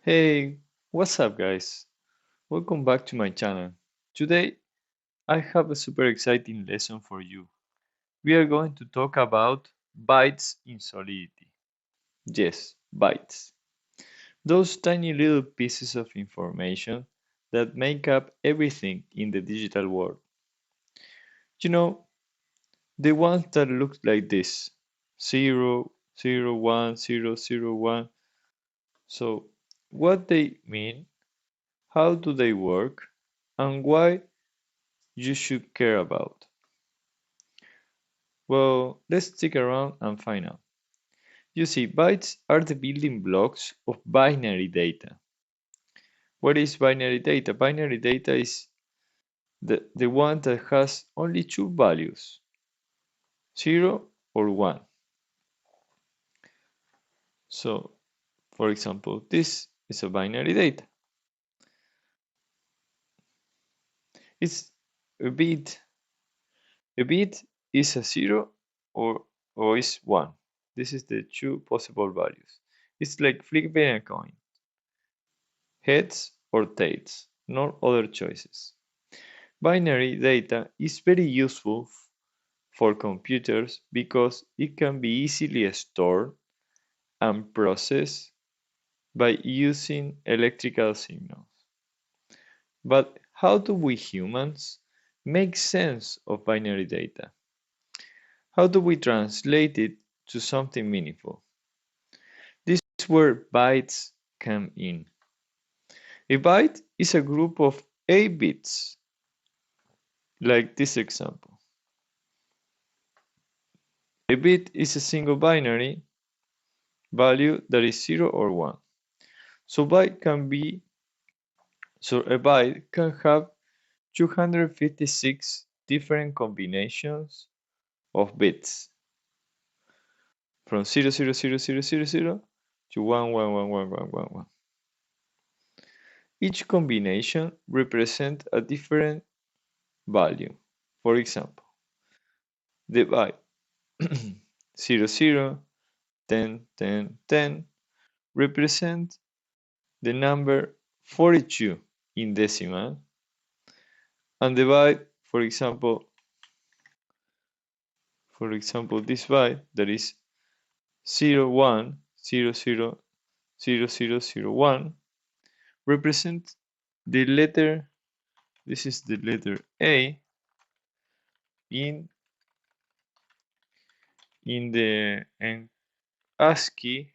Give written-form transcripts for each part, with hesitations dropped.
Hey, what's up guys? Welcome back to my channel. Today I have a super exciting lesson for you. We are going to talk about bytes in Solidity. Yes, bytes. Those tiny little pieces of information that make up everything in the digital world. You know, the ones that look like this. 0, 0, 1, 0, 0, 1. So, what they mean, how do they work, and why you should care about? Well, let's stick around and find out. You see, bytes are the building blocks of binary data. What is binary data? Binary data is the one that has only two values, 0 or 1. So, for example, this is a binary data. It's a bit. A bit is a 0 or, or is 1. This is the two possible values. It's like flipping a coin. Heads or tails, no other choices. Binary data is very useful for computers because it can be easily stored and processed by using electrical signals. But how do we humans make sense of binary data? How do we translate it to something meaningful? This is where bytes come in. A byte is a group of 8 bits, like this example. A bit is a single binary value that is 0 or 1. So a byte can have 256 different combinations of bits from 0, 0, 0, 0, 0, 0 to 1, 1, 1, 1, 1, 1, 1. Each combination represents a different value. For example, the byte 0, 0, 10, 10, 10 represent the number 42 in decimal, and the byte, for example, this byte that is 0, 1, 0, 0, 0, 0, 0, 1 represent the letter, this is the letter A in the ASCII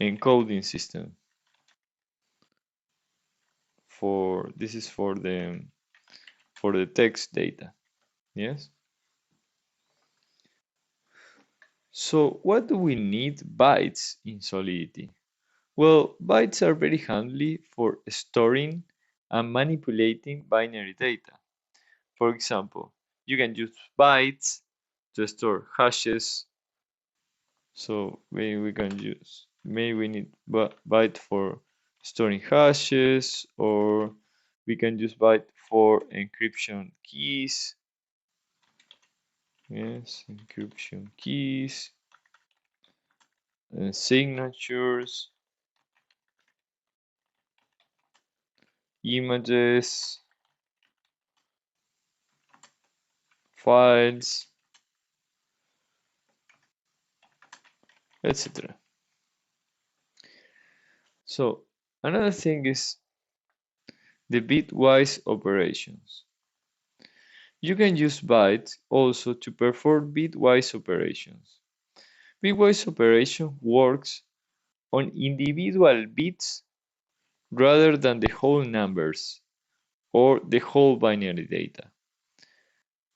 encoding system. This is for the text data. Yes. So what do we need bytes in Solidity? Well, bytes are very handy for storing and manipulating binary data. For example, you can use bytes to store hashes. So maybe we need byte for storing hashes, or we can use byte for encryption keys. Yes, encryption keys, signatures, images, files, etc. So another thing is the bitwise operations. You can use bytes also to perform bitwise operations. Bitwise operation works on individual bits rather than the whole numbers or the whole binary data.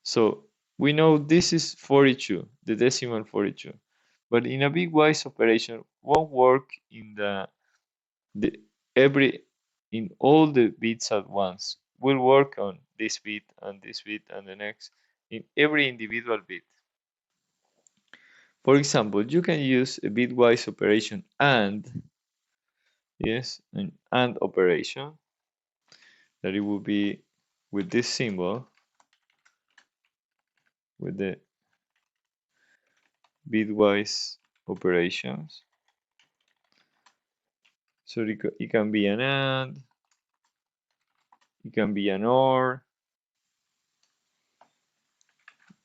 So we know this is 42, the decimal 42, but in a bitwise operation won't work the every in all the bits at once. Will work on this bit and this bit and the next in every individual bit. For example, you can use a bitwise operation an AND operation that it will be with this symbol, with the bitwise operations. So it can be an AND, it can be an OR,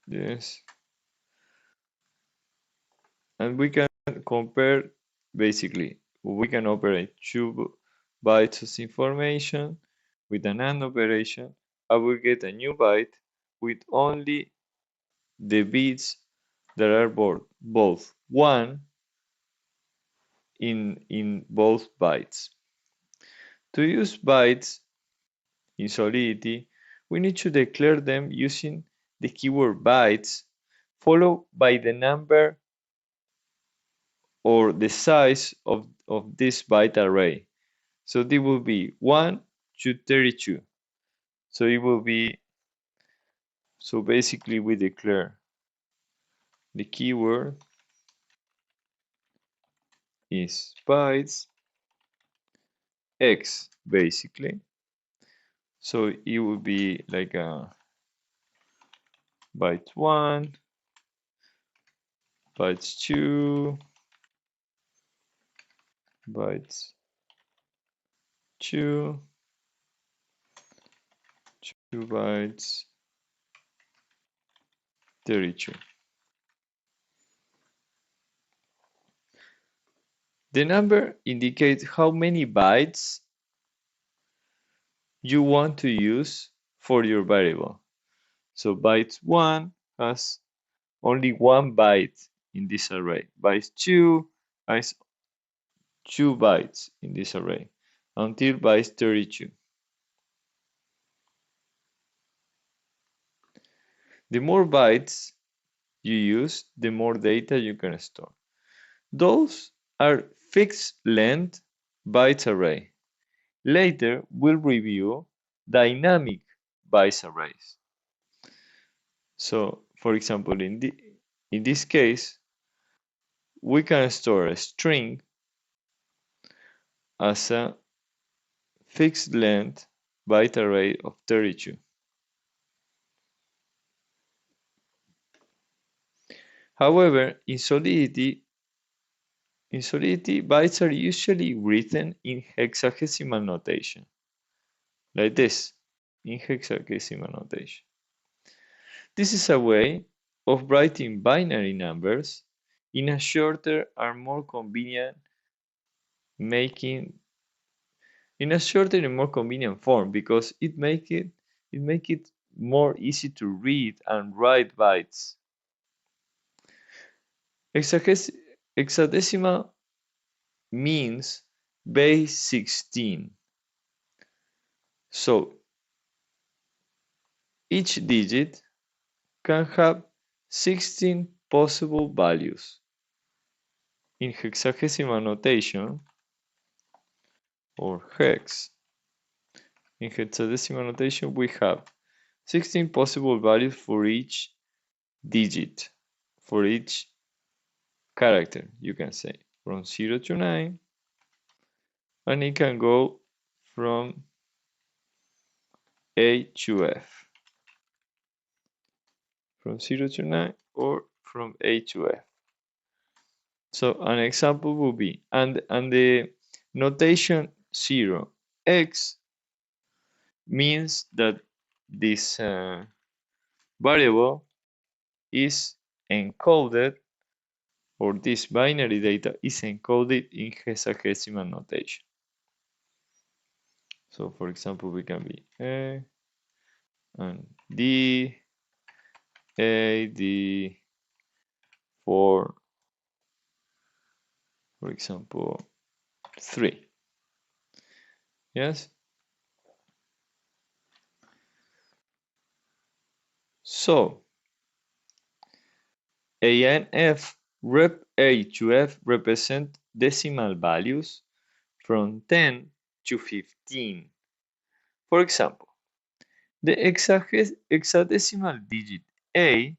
yes. And we can compare, basically, we can operate 2 bytes of information with an AND operation. I will get a new byte with only the bits that are both 1 in both bytes. To use bytes in Solidity, we need to declare them using the keyword bytes followed by the number or the size of this byte array. So this will be 1 to 32. So it will be, so basically we declare the keyword is bytes x basically. So it will be like a bytes 1, bytes 2, bytes 2, 2 bytes 32. The number indicates how many bytes you want to use for your variable. So bytes 1 has only 1 byte in this array. Bytes 2 has 2 bytes in this array until bytes 32. The more bytes you use, the more data you can store. Those are fixed length bytes array. Later, we'll review dynamic bytes arrays. So, for example, in this case, we can store a string as a fixed length byte array of 32. However, in Solidity, bytes are usually written in hexadecimal notation, like this, in hexadecimal notation. This is a way of writing binary numbers in a shorter and more convenient form because it make it more easy to read and write bytes. Hexadecimal means base 16. So each digit can have 16 possible values. In hexadecimal notation, or hex, in hexadecimal notation we have 16 possible values for each digit, for each character, you can say, from 0 to 9, and it can go from A to F, from 0 to 9 or from A to F. So an example would be, and the notation 0, x means that this variable is encoded, or this binary data is encoded in hexadecimal notation. So for example, we can be A and D, A, D, for example, 3. Yes? So A and F, A to F represent decimal values from 10 to 15. For example, the hexadecimal digit A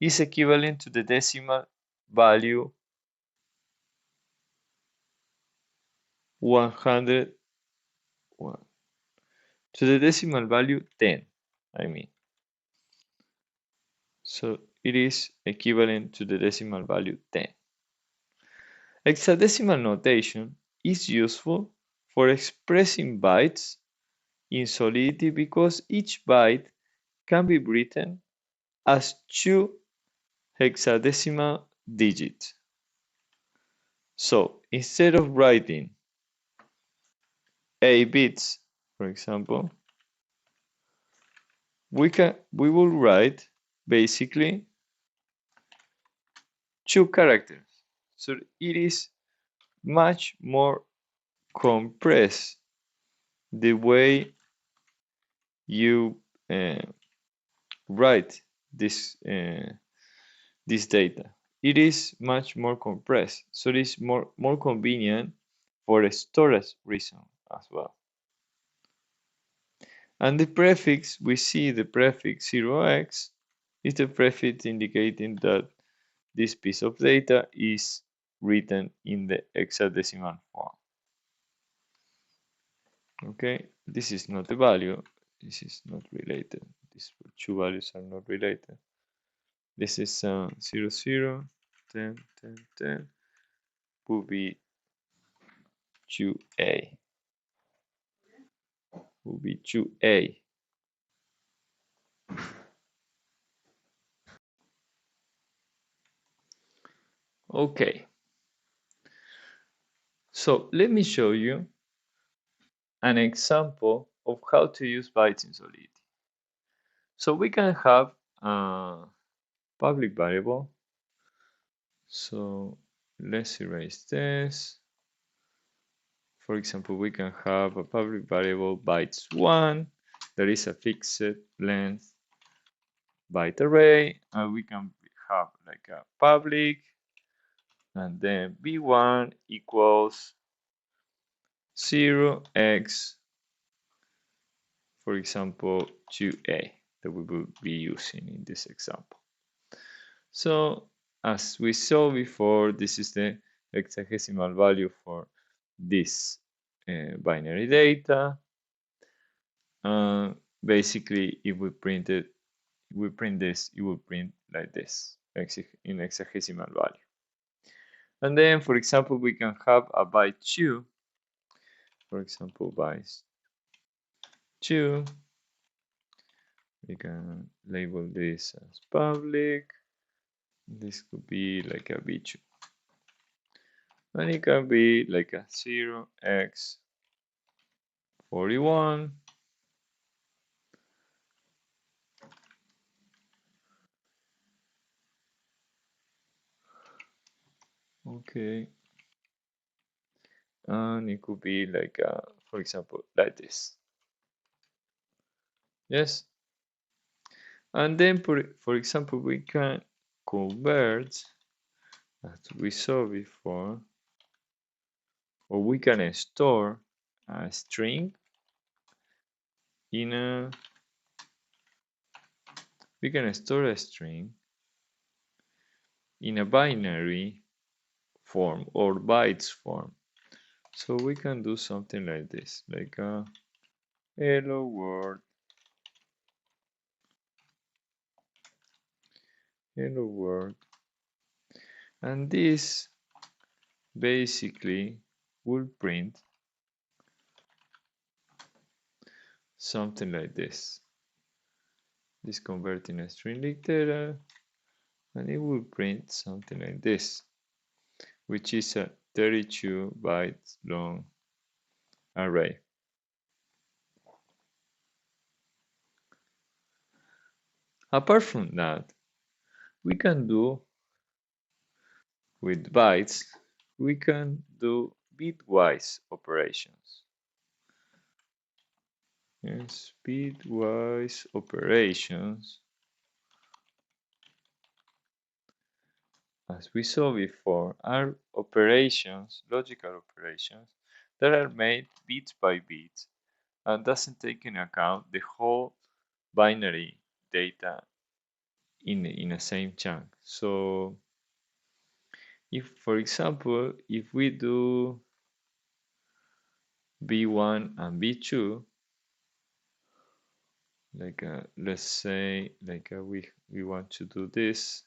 is equivalent to the decimal value 101, to the decimal value 10, I mean. So it is equivalent to the decimal value 10. Hexadecimal notation is useful for expressing bytes in Solidity because each byte can be written as two hexadecimal digits. So instead of writing A bits, for example, we will write basically two characters. So it is much more compressed the way you write this data. It is much more compressed, so it is more convenient for a storage reason as well. And the prefix, we see the prefix 0x is the prefix indicating that this piece of data is written in the hexadecimal form. Okay, this is not a value, this is not related. These two values are not related. This is 0, 0, 10, 10, 10 will be 2a, will be 2a. Okay, so let me show you an example of how to use bytes in Solidity. So we can have a public variable. So let's erase this. For example, we can have a public variable bytes1 that is a fixed length byte array, and we can have like a public, and then b1 equals 0x, for example, 2a that we will be using in this example. So as we saw before, this is the hexadecimal value for this binary data. Basically, if we print this, it will print like this in hexadecimal value. And then, for example, we can have a byte 2. For example, bytes 2. We can label this as public. This could be like a b2. And it can be like a 0x41. Okay. And it could be like, for example, like this. Yes. And then, for example, we can convert, as we saw before, or we can store a string in a, we can store a string in a binary form or bytes form. So we can do something like this, like a hello world, hello world. And this basically will print something like this. This converting a string literal, and it will print something like this, which is a 32 bytes long array. Apart from that, we can do with bytes, we can do bitwise operations. Yes, bitwise operations, as we saw before, are operations, logical operations, that are made bit by bit and doesn't take into account the whole binary data in a same chunk. So if, for example, if we do b1 and b2, like let's say like we want to do this,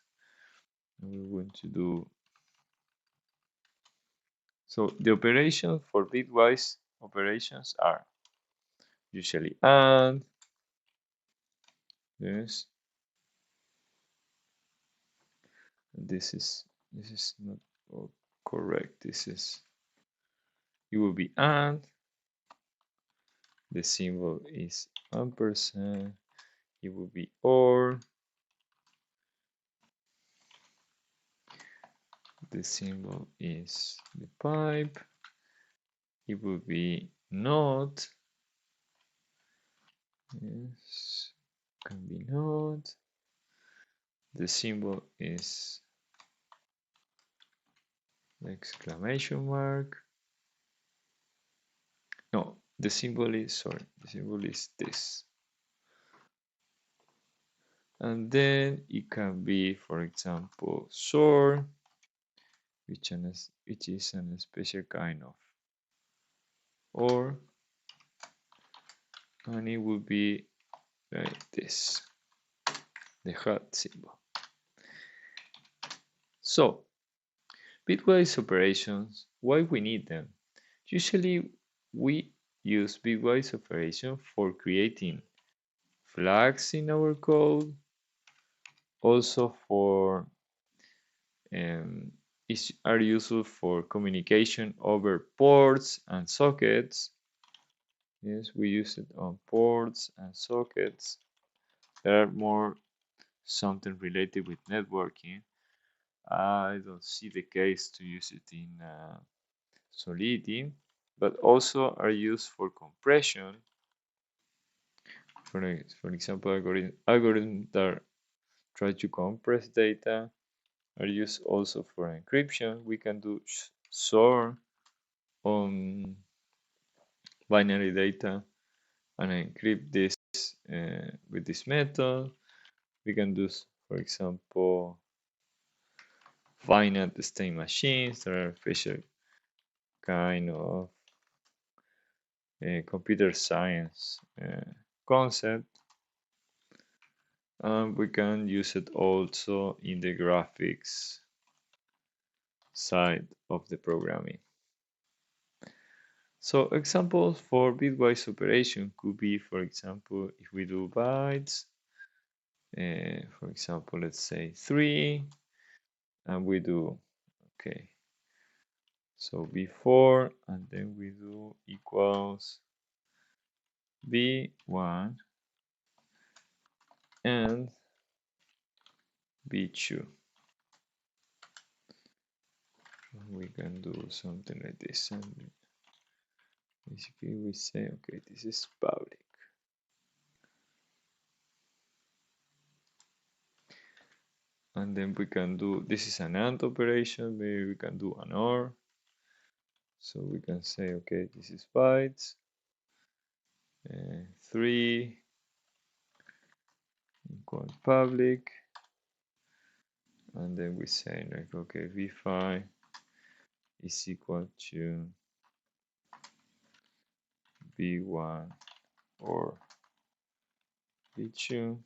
and we want to do So the operations for bitwise operations are usually AND, yes, this is not correct. It will be AND, the symbol is ampersand, it will be OR, the symbol is the pipe, it will be NOT, yes, can be NOT, the symbol is the exclamation mark, no, the symbol is, sorry, the symbol is this. And then it can be, for example, SOR, which is a special kind of OR, and it will be like this, the hat symbol. So, bitwise operations, why we need them? Usually we use bitwise operation for creating flags in our code, also for are useful for communication over ports and sockets. Yes, we use it on ports and sockets. There are more something related with networking. I don't see the case to use it in Solidity, but also are used for compression. For example, algorithms that try to compress data are used also for encryption. We can do SOR on binary data and encrypt this with this method. We can do, for example, finite state machines that are special kind of computer science concept. And we can use it also in the graphics side of the programming. So examples for bitwise operation could be, for example, if we do bytes, for example, let's say 3, and we do, okay, so b4, and then we do equals b1 and b2. We can do something like this, and basically we say, okay, this is public. And then we can do, this is an AND operation, maybe we can do an OR. So we can say, okay, this is bytes, 3 equal public, and then we say like, okay, v5 is equal to b1 or b2,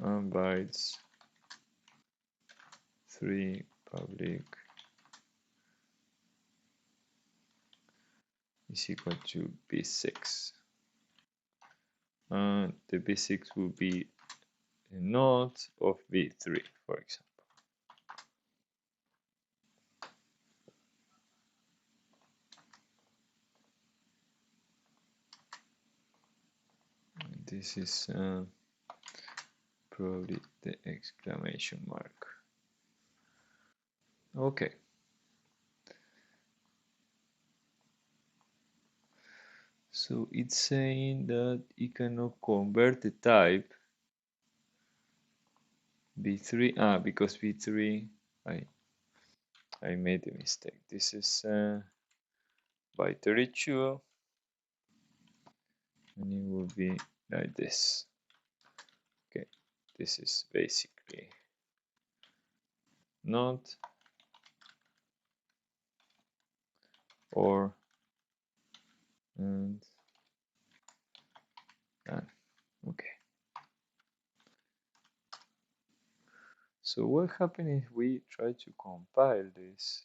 and bytes 3 public is equal to b6, and the b6 will be a node of b3, for example. And this is probably the exclamation mark. Okay. So it's saying that it cannot convert the type b3, because b3, I made a mistake. This is by 32, and it will be like this. Okay, this is basically not or and okay. So what happens if we try to compile this?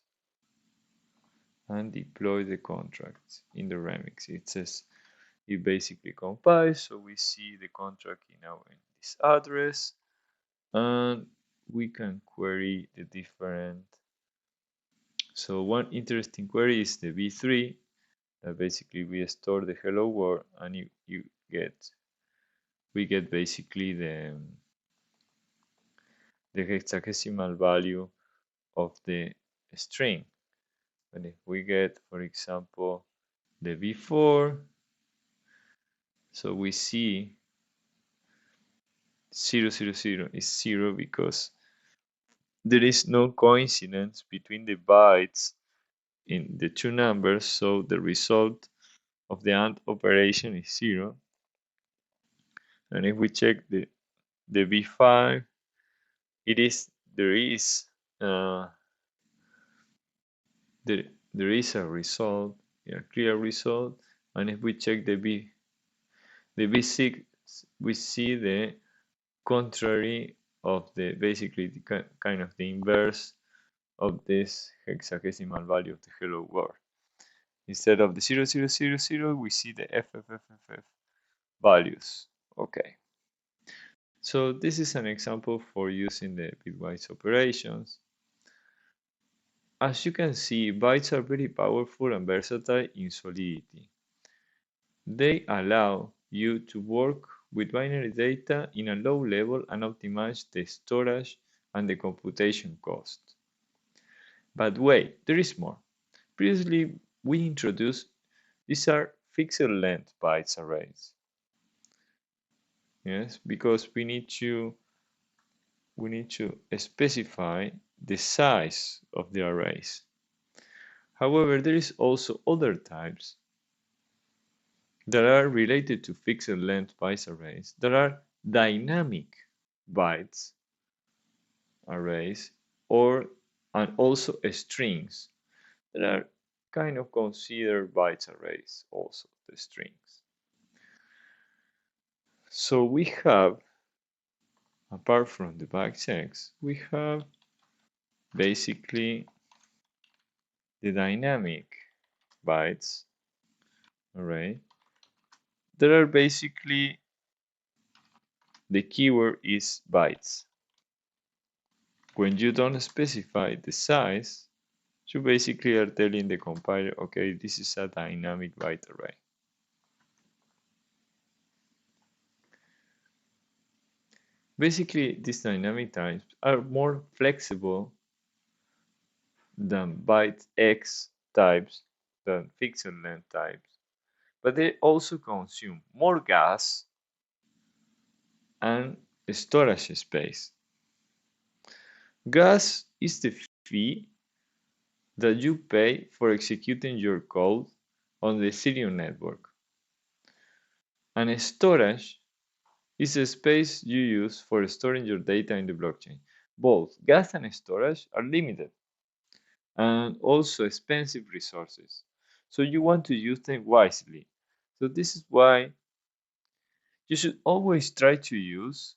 and deploy the contracts in the remix. It basically compiles, so we see the contract in this address, and we can query the different. So one interesting query is the v3, that basically we store the hello world, and we get basically the hexadecimal value of the string. And if we get, for example, the v4, so we see 000 is 0 because there is no coincidence between the bytes in the two numbers, so the result of the AND operation is 0. And if we check the v5, there is uh, there is a result, a clear result. And if we check the v6, we see the contrary of the basically the kind of the inverse of this hexadecimal value of the hello world. Instead of the 0000, we see the FFFFF values. Okay. So this is an example for using the bitwise operations. As you can see, bytes are very powerful and versatile in Solidity. They allow you to work with binary data in a low level and optimize the storage and the computation cost. But wait, there is more. Previously, we introduced these are fixed length bytes arrays. Yes, because we need to specify the size of the arrays. However, there is also other types that are related to fixed length bytes arrays that are dynamic bytes arrays and also strings that are kind of considered bytes arrays, also the strings. So we have, apart from the bytes, we have basically the dynamic bytes array that are basically the keyword is bytes. When you don't specify the size, you basically are telling the compiler, okay, this is a dynamic byte array. Basically, these dynamic types are more flexible than byte X types, than fixed length types, but they also consume more gas and storage space. Gas is the fee that you pay for executing your code on the Ethereum network. And storage is the space you use for storing your data in the blockchain. Both gas and storage are limited and also expensive resources. So you want to use them wisely. So this is why you should always try to use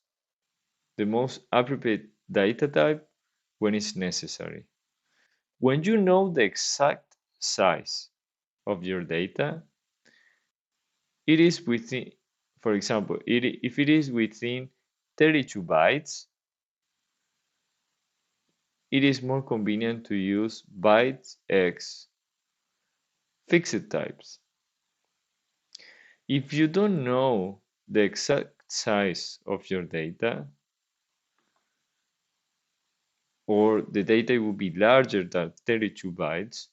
the most appropriate data type when it's necessary. When you know the exact size of your data, it is within, for example, if it is within 32 bytes, it is more convenient to use bytes X fixed types. If you don't know the exact size of your data, or the data will be larger than 32 bytes,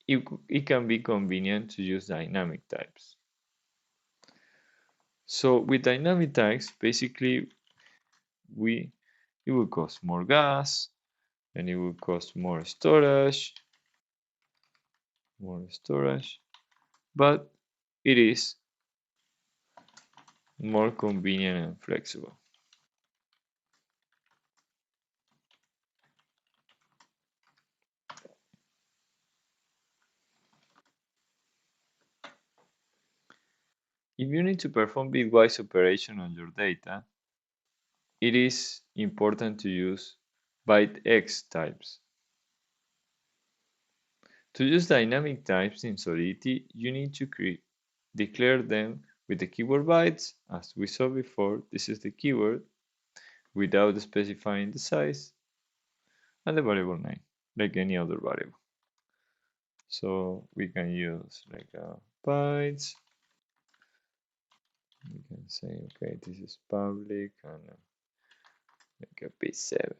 it can be convenient to use dynamic types. So with dynamic types, basically, it will cost more gas, and it will cost more storage, but it is more convenient and flexible. If you need to perform bitwise operation on your data, it is important to use byte X types. To use dynamic types in Solidity, you need to declare them with the keyword bytes. As we saw before, this is the keyword without specifying the size and the variable name, like any other variable. So we can use like bytes. We can say, okay, this is public and like a p7.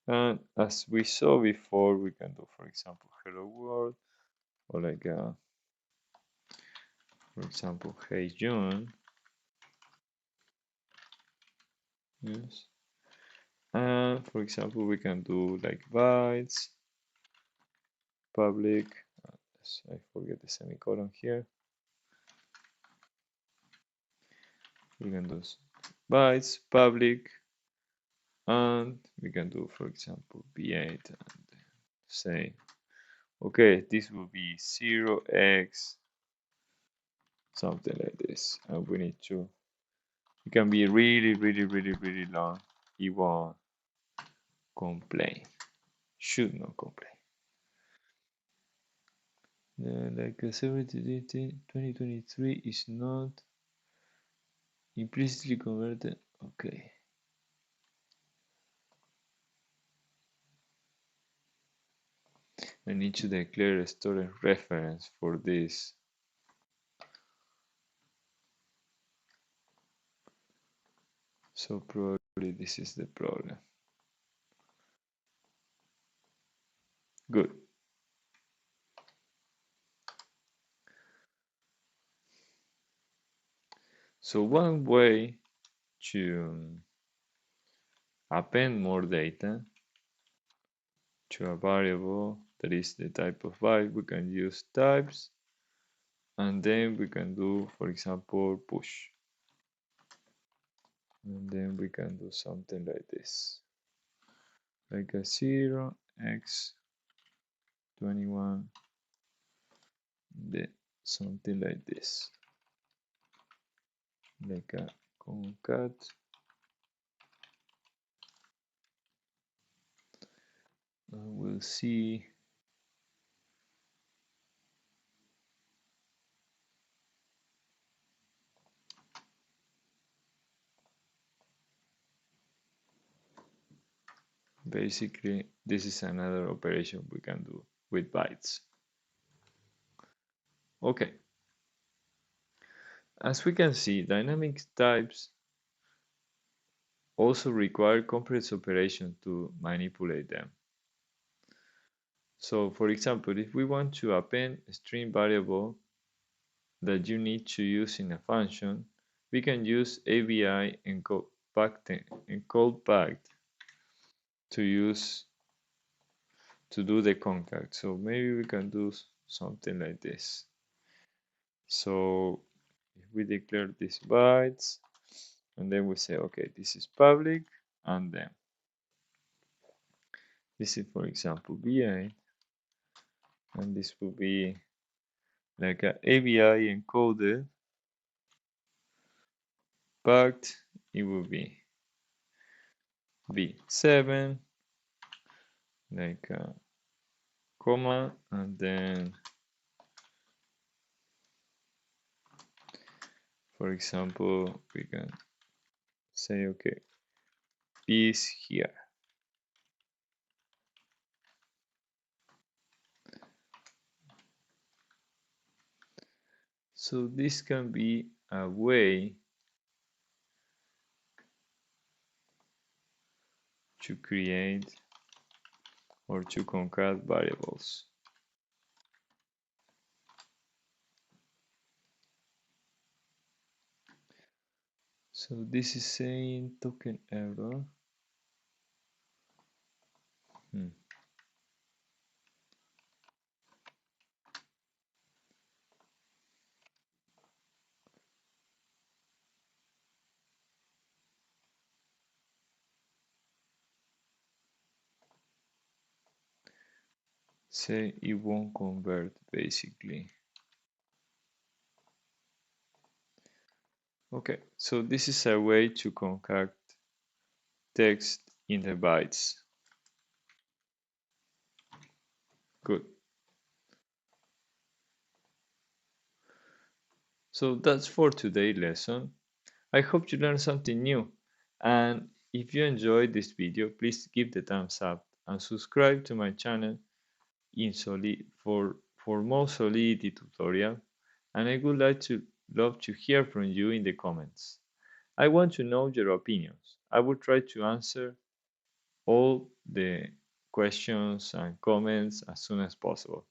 And as we saw before, we can do, for example, hello world, or like, for example, hey June. Yes. And for example, we can do like bytes, public. I forget the semicolon here. We can do bytes, public, and we can do, for example, b8 and say, okay, this will be 0x, something like this. And we need to, it can be really, really, really, really long. It won't complain, should not complain. Like a 2023 is not implicitly converted. Okay. I need to declare a storage reference for this. So probably this is the problem. Good. So one way to append more data to a variable that is the type of byte, we can use types, and then we can do, for example, push. And then we can do something like this, like a 0x21, something like this, like a concat. We'll see. Basically, this is another operation we can do with bytes. Okay. As we can see, dynamic types also require complex operation to manipulate them. So, for example, if we want to append a string variable that you need to use in a function, we can use ABI and callback to do the concat. So maybe we can do something like this. So if we declare these bytes, and then we say, okay, this is public, and then this is, for example, BI, and this will be like a ABI encoded, but it will be B7, like a comma, and then, for example, we can say, okay, B is here. So this can be a way to create or to concat variables. So this is saying token error. Say it won't convert basically. Okay, so this is a way to concact text in the bytes. Good. So that's for today's lesson. I hope you learned something new. And if you enjoyed this video, please give the thumbs up and subscribe to my channel in for more Solidity tutorial. And I would love to hear from you in the comments. I want to know your opinions. I will try to answer all the questions and comments as soon as possible.